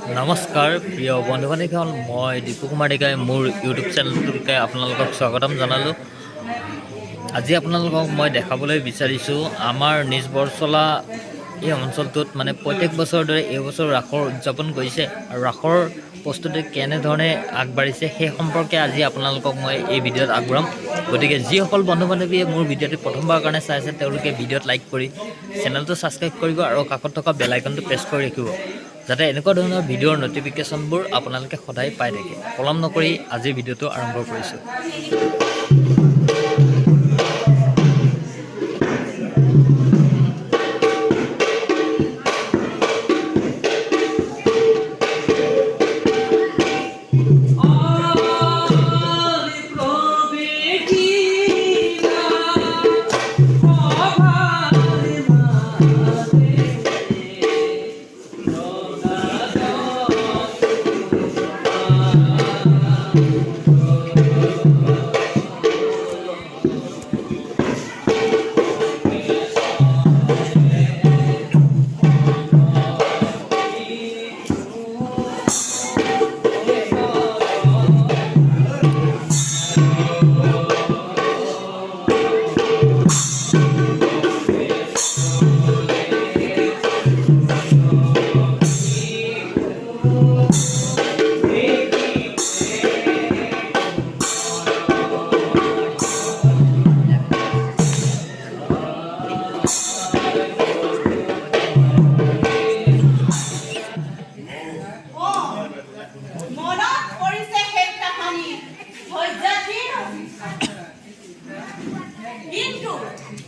নমস্কাৰ প্ৰিয় বন্ধু বান্ধৱীসকল, মই দীপু কুমাৰ ডেকাই মোৰ ইউটিউব চেনেলটোকে আপোনালোকক স্বাগতম জনালোঁ। আজি আপোনালোকক মই দেখাবলৈ বিচাৰিছোঁ আমাৰ নিজ বৰছলা এই অঞ্চলটোত মানে প্ৰত্যেক বছৰৰ দৰে এই বছৰ ৰাসৰ উদযাপন কৰিছে আৰু ৰাসৰ প্ৰস্তুতি কেনেধৰণে আগবাঢ়িছে সেই সম্পৰ্কে আজি আপোনালোকক মই এই ভিডিঅ'ত আগবঢ়াম। গতিকে যিসকল বন্ধু বান্ধৱীয়ে মোৰ ভিডিঅ'টো প্ৰথমবাৰৰ কাৰণে চাইছে তেওঁলোকে ভিডিঅ'ত লাইক কৰি চেনেলটো ছাবস্ক্ৰাইব কৰিব আৰু কাষত থকা বেল আইকনটো প্ৰেছ কৰি ৰাখিব, যাতে এনেকুৱা ধৰণৰ ভিডিঅ'ৰ ন'টিফিকেশ্যনবোৰ আপোনালোকে সদায় পাই থাকে। পলম নকৰি আজিৰ ভিডিঅ'টো আৰম্ভ কৰিছোঁ।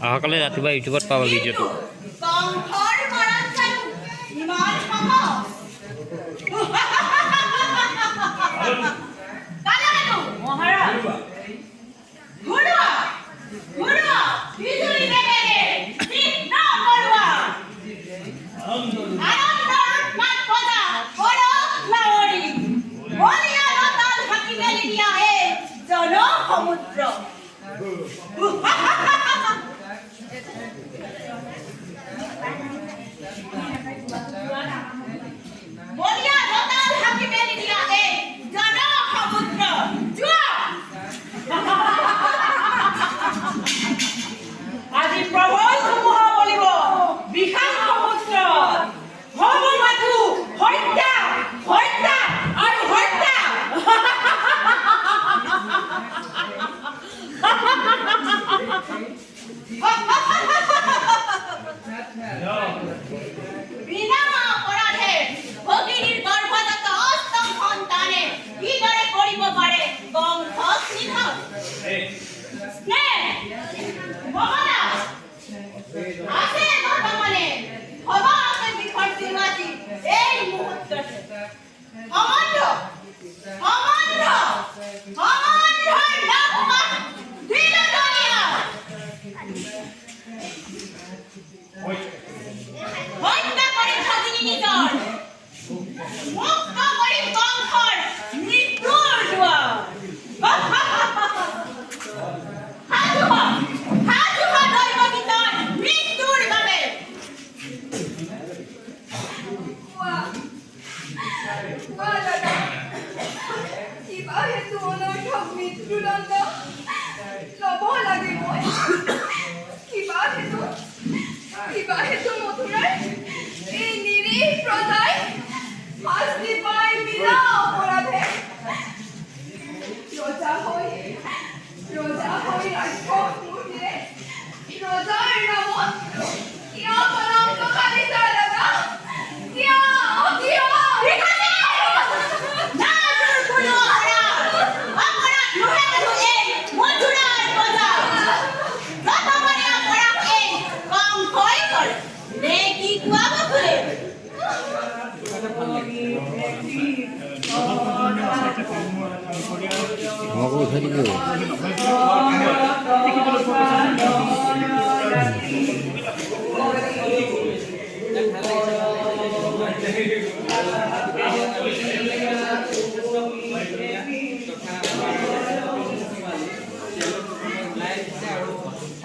অহাকালি ৰাতিপুৱা ইউটিউবত পাব ভিডিঅ'টো।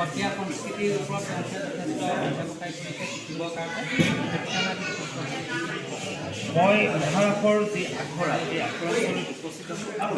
সত্ৰীয়া সংস্কৃতিৰ ওপৰত ইতিমধ্যে শিকিবৰ কাৰণে মই মহাৰাসৰ যি আখৰা এই আখৰাস্থলীত উপস্থিত আছোঁ আৰু